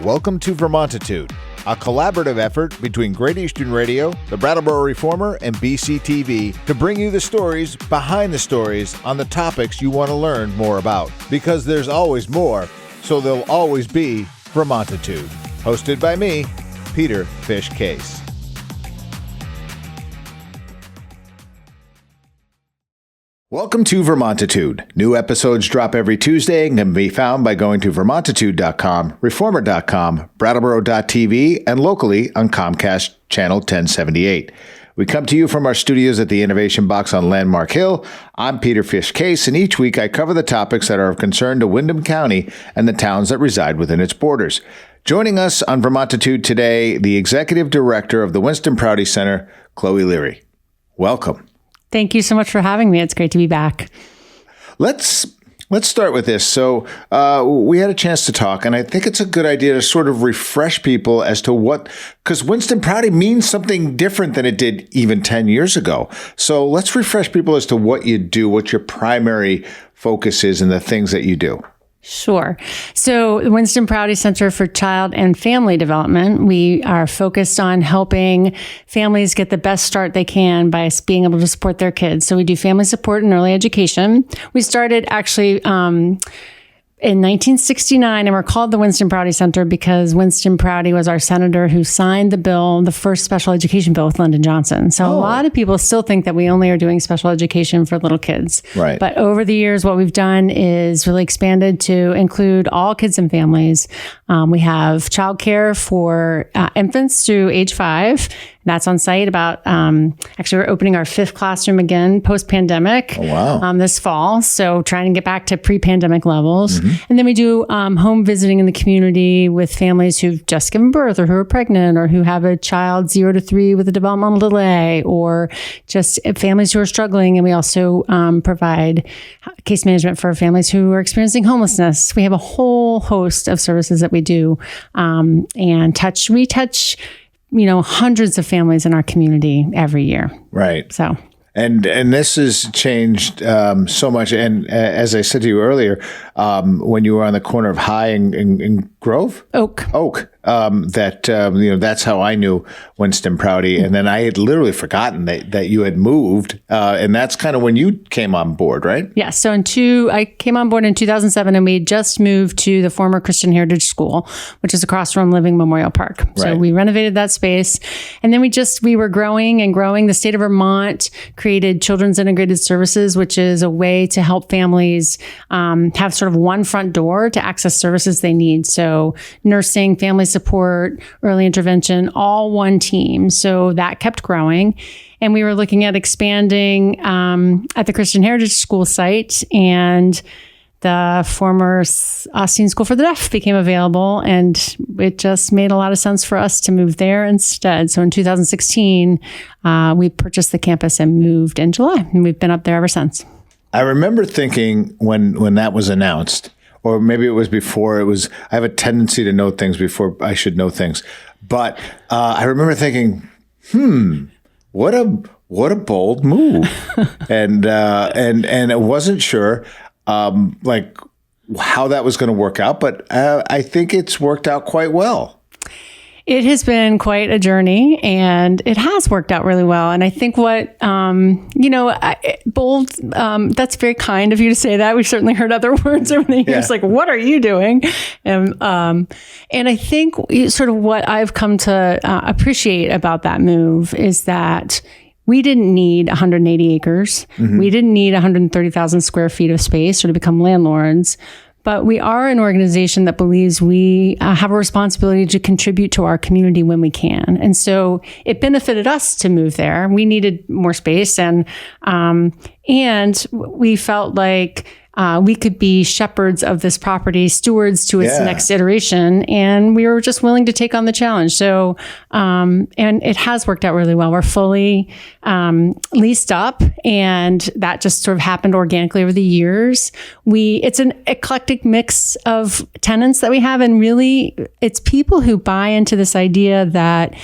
Welcome to Vermontitude, a collaborative effort between Great Eastern Radio, the Brattleboro Reformer, and BCTV to bring you the stories behind the stories on the topics you want to learn more about. Because there's always more, so there'll always be Vermontitude. Hosted by me, Peter Fish Case. Welcome to Vermontitude. New episodes drop every Tuesday and can be found by going to vermontitude.com, reformer.com, brattleboro.tv, and locally on Comcast Channel 1078. We come to you from our studios at the Innovation Box on Landmark Hill. I'm Peter Fish Case, and each week I cover the topics that are of concern to Windham County and the towns that reside within its borders. Joining us on Vermontitude today, the Executive Director of the Winston Prouty Center, Chloe Learey. Welcome. Thank you so much for having me. It's great to be back. Let's start with this. So we had a chance to talk, and I think it's a good idea to sort of refresh people as to what, because Winston Prouty means something different than it did even 10 years ago. So let's refresh people as to what you do, what your primary focus is, and the things that you do. Sure. So the Winston Prouty Center for Child and Family Development, we are focused on helping families get the best start they can by being able to support their kids. So we do family support and early education. We started actually in 1969, and we're called the Winston Prouty Center because Winston Prouty was our senator who signed the bill, the first special education bill with Lyndon Johnson. So a lot of people still think that we only are doing special education for little kids. Right. But over the years, what we've done is really expanded to include all kids and families. We have childcare for infants through age 5. That's on site about, actually, we're opening our 5th classroom again post-pandemic this fall. So trying to get back to pre-pandemic levels. Mm-hmm. And then we do home visiting in the community with families who've just given birth or who are pregnant or who have a child 0 to 3 with a developmental delay or just families who are struggling. And we also provide case management for families who are experiencing homelessness. We have a whole host of services that we do and we touch hundreds of families in our community every year. Right. So. And this has changed so much. And as I said to you earlier, when you were on the corner of High and Grove? Oak. That's how I knew Winston Prouty. And then I had literally forgotten that you had moved. And that's kind of when you came on board, right? Yeah. So I came on board in 2007, and we had just moved to the former Christian Heritage School, which is across from Living Memorial Park. So right. We renovated that space. And then we were growing and growing. The state of Vermont created Children's Integrated Services, which is a way to help families have sort of one front door to access services they need. So nursing, family support, early intervention, all one team. So that kept growing. And we were looking at expanding at the Christian Heritage School site, and the former Austin School for the Deaf became available, and it just made a lot of sense for us to move there instead. So in 2016, we purchased the campus and moved in July, and we've been up there ever since. I remember thinking when that was announced, or maybe it was before, I have a tendency to know things before I should know things. But I remember thinking, what a bold move. and I wasn't sure how that was going to work out, but I think it's worked out quite well. It has been quite a journey, and it has worked out really well. And I think bold, that's very kind of you to say that. We've certainly heard other words over the years, like, what are you doing? And I think sort of what I've come to appreciate about that move is that we didn't need 180 acres. Mm-hmm. We didn't need 130,000 square feet of space or to become landlords. But we are an organization that believes we have a responsibility to contribute to our community when we can. And so it benefited us to move there. We needed more space, and we felt like we could be shepherds of this property, stewards to its next iteration. And we were just willing to take on the challenge. So, and it has worked out really well. We're fully leased up, and that just sort of happened organically over the years. It's an eclectic mix of tenants that we have. And really, it's people who buy into this idea that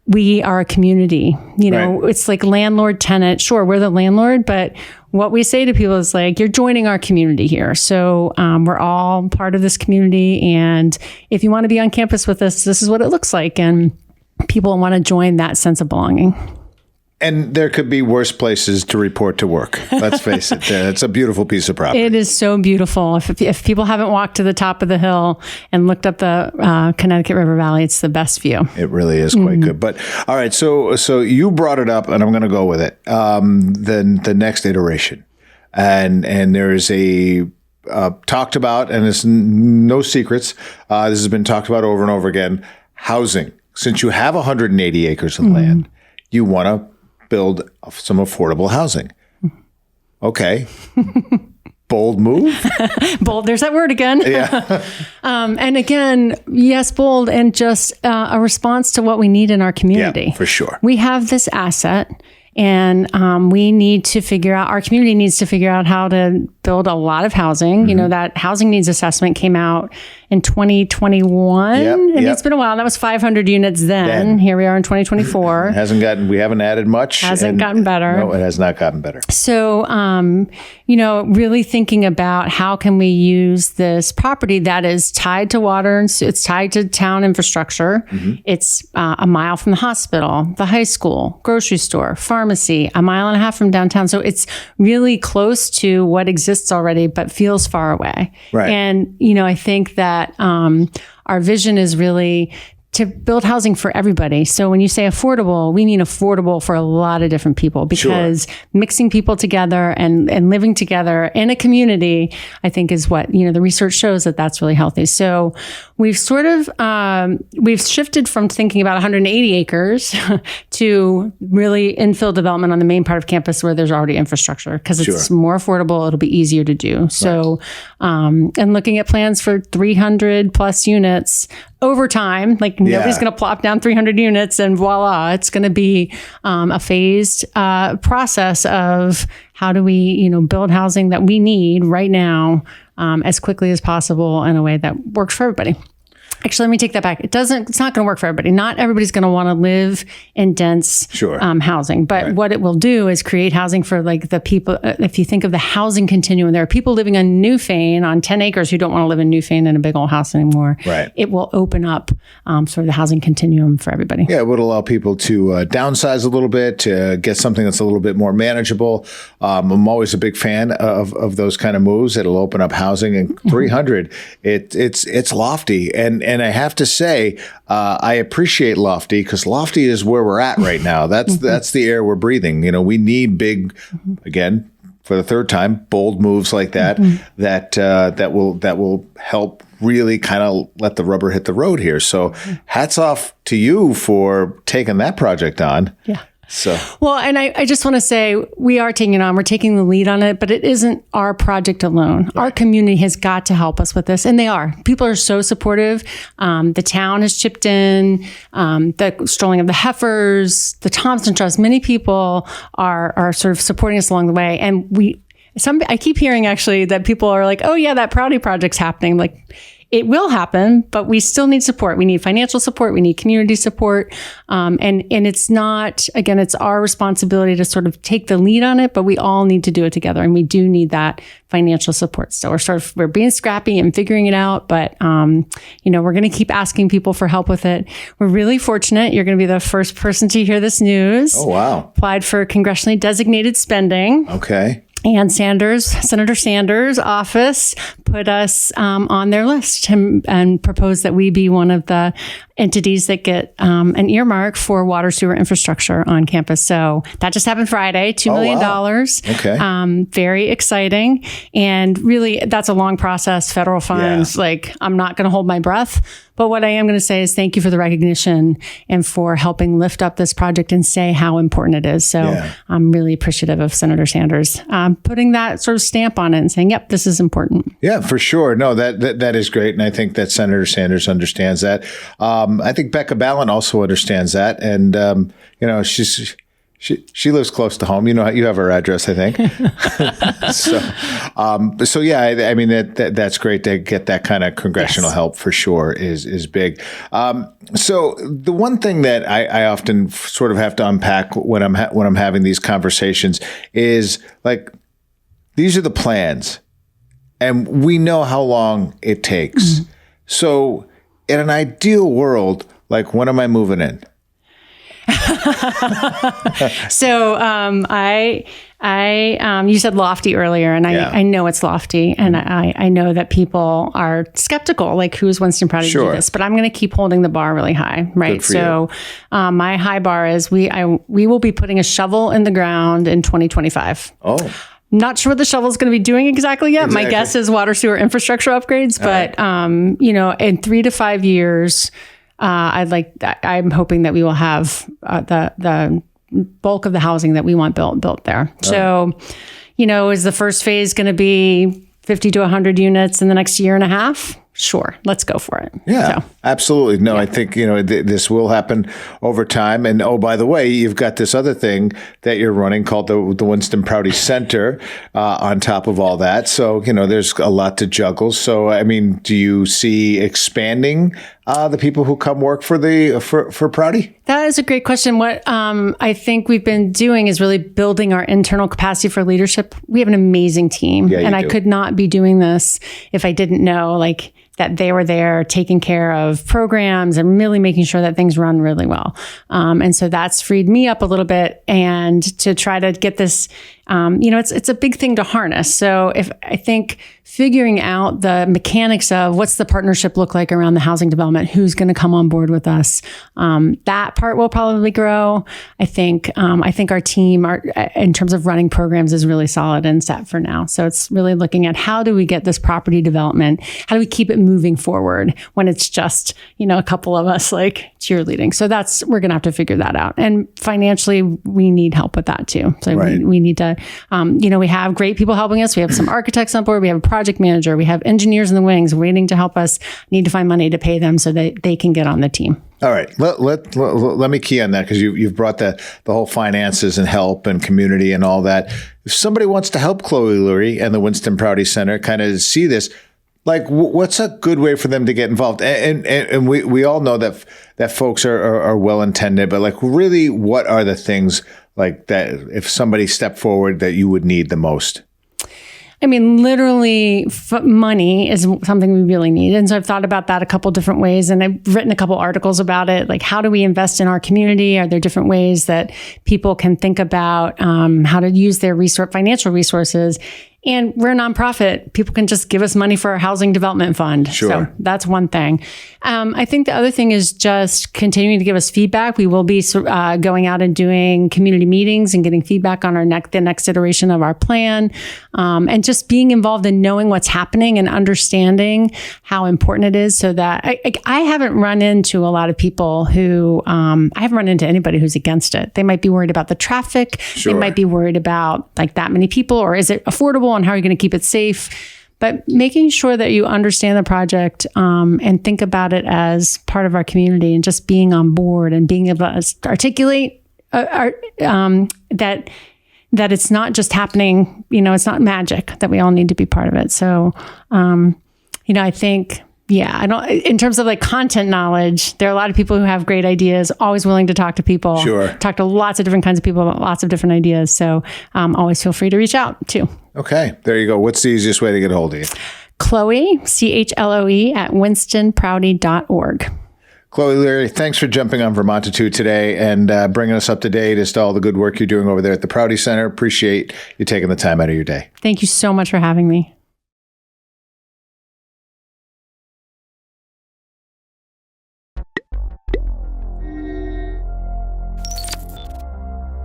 we are a community. Right. It's like landlord tenant. Sure, we're the landlord, but what we say to people is like, you're joining our community here. So we're all part of this community. And if you want to be on campus with us, this is what it looks like. And people want to join that sense of belonging. And there could be worse places to report to work. Let's face it. It's a beautiful piece of property. It is so beautiful. If people haven't walked to the top of the hill and looked up the Connecticut River Valley, it's the best view. It really is quite good. But all right, so you brought it up, and I'm going to go with it. The next iteration, and there is a talked about, and it's no secrets. This has been talked about over and over again. Housing. Since you have 180 acres of land, you want to build some affordable housing. Okay. Bold move. Bold. There's that word again. Yeah. And again, yes, bold, and just a response to what we need in our community. Yeah, for sure. We have this asset, and we need to figure out, our community needs to figure out how to build a lot of housing. You know, that housing needs assessment came out in 2021. And it's been a while. That was 500 units then. Here we are in 2024. We haven't added much. Hasn't gotten better. No, it has not gotten better. So, really thinking about how can we use this property that is tied to water, and it's tied to town infrastructure. It's a mile from the hospital, the high school, grocery store, pharmacy, a mile and a half from downtown. So it's really close to what exists already, but feels far away. Right. And, I think that our vision is really to build housing for everybody. So when you say affordable, we mean affordable for a lot of different people, because mixing people together and living together in a community, I think is what, the research shows that that's really healthy. So we've sort of, we've shifted from thinking about 180 acres to really infill development on the main part of campus where there's already infrastructure, because it's more affordable. It'll be easier to do. So, and looking at plans for 300 plus units over time, like nobody's going to plop down 300 units and voila, it's going to be a phased process of how do we, build housing that we need right now as quickly as possible in a way that works for everybody. Actually, let me take that back. It's not going to work for everybody. Not everybody's going to want to live in dense housing. But what it will do is create housing for like the people. If you think of the housing continuum, there are people living on Newfane on 10 acres who don't want to live in Newfane in a big old house anymore. Right. It will open up sort of the housing continuum for everybody. Yeah, it would allow people to downsize a little bit, to get something that's a little bit more manageable. I'm always a big fan of those kind of moves. It'll open up housing, and 300, it's lofty. And I have to say, I appreciate lofty, because lofty is where we're at right now. That's the air we're breathing. We need big, again, for the third time, bold moves like that, that will help really kind of let the rubber hit the road here. So hats off to you for taking that project on. Yeah. So, well, and I just want to say we are taking it on. We're taking the lead on it, but it isn't our project alone. Right. Our community has got to help us with this, and they are. People are so supportive. The town has chipped in. The strolling of the Heifers, the Thompson Trust. Many people are sort of supporting us along the way, and I keep hearing actually that people are like, "Oh yeah, that Prouty project's happening." Like, it will happen, but we still need support. We need financial support. We need community support. And it's not, again, it's our responsibility to sort of take the lead on it, but we all need to do it together. And we do need that financial support. So we're being scrappy and figuring it out, but, we're going to keep asking people for help with it. We're really fortunate. You're going to be the first person to hear this news. Oh, wow. Applied for congressionally designated spending. Okay. And Senator Sanders' office put us on their list and proposed that we be one of the entities that get an earmark for water sewer infrastructure on campus. So that just happened Friday, $2 million. Okay. Very exciting. And really, that's a long process, federal funds. Yeah. Like, I'm not going to hold my breath. But what I am going to say is thank you for the recognition and for helping lift up this project and say how important it is. So I'm really appreciative of Senator Sanders putting that sort of stamp on it and saying, yep, this is important. Yeah, for sure. No, that is great. And I think that Senator Sanders understands that. I think Becca Ballin also understands that. And, she lives close to home. You have her address, I think. So yeah, I mean, that's great to get that kind of congressional help for sure is big. So the one thing that I often sort of have to unpack when I'm having these conversations is like, these are the plans, and we know how long it takes. Mm-hmm. So in an ideal world, like, when am I moving in? So you said lofty earlier, and I know it's lofty, and I know that people are skeptical, like, who's Winston Prouty to do this? But I'm going to keep holding the bar really high, right? So my high bar is we will be putting a shovel in the ground in 2025. Oh. Not sure what the shovel is going to be doing exactly yet. My guess is water sewer infrastructure upgrades, but in 3 to 5 years, I'm hoping that we will have the bulk of the housing that we want built there. So, is the first phase going to be 50 to 100 units in the next year and a half? Sure, let's go for it. Yeah, absolutely. No, I think, this will happen over time. And by the way, you've got this other thing that you're running called the Winston Prouty Center on top of all that. So, there's a lot to juggle. So, I mean, do you see expanding the people who come work for Prouty? That is a great question. What I think we've been doing is really building our internal capacity for leadership. We have an amazing team, and I could not be doing this if I didn't know, that they were there taking care of programs and really making sure that things run really well. And so that's freed me up a little bit, and to try to get this, it's a big thing to harness. So if I think figuring out the mechanics of what's the partnership look like around the housing development, who's going to come on board with us, that part will probably grow. I think our team, in terms of running programs, is really solid and set for now. So it's really looking at how do we get this property development, how do we keep it moving forward when it's just, a couple of us cheerleading. So we're going to have to figure that out. And financially, we need help with that too. So we need to, we have great people helping us. We have some architects on board. We have a project manager. We have engineers in the wings waiting to help us. Need to find money to pay them so that they can get on the team. All right. Let me key on that, because you've brought the whole finances and help and community and all that. If somebody wants to help Chloe Learey and the Winston Prouty Center kind of see this, what's a good way for them to get involved? And we all know that folks are well intended, but really, what are the things that if somebody stepped forward that you would need the most? I mean, literally, money is something we really need. And so I've thought about that a couple different ways, and I've written a couple articles about it. How do we invest in our community? Are there different ways that people can think about how to use their financial resources? And we're a nonprofit. People can just give us money for our housing development fund. Sure. So that's one thing. I think the other thing is just continuing to give us feedback. We will be going out and doing community meetings and getting feedback on the next iteration of our plan. And just being involved in knowing what's happening and understanding how important it is, so that I haven't run into a lot of people who, I haven't run into anybody who's against it. They might be worried about the traffic. Sure. They might be worried about that many people, or is it affordable? And how are you going to keep it safe? But making sure that you understand the project and think about it as part of our community, and just being on board and being able to articulate that it's not just happening, it's not magic, that we all need to be part of it. So, I think, in terms of content knowledge, there are a lot of people who have great ideas, always willing to talk to people. Sure. Talk to lots of different kinds of people about lots of different ideas. So always feel free to reach out too. Okay, there you go. What's the easiest way to get a hold of you? Chloe, CHLOE at winstonprouty.org. Chloe Learey, thanks for jumping on Vermontitude today and bringing us up to date as to all the good work you're doing over there at the Prouty Center. Appreciate you taking the time out of your day. Thank you so much for having me.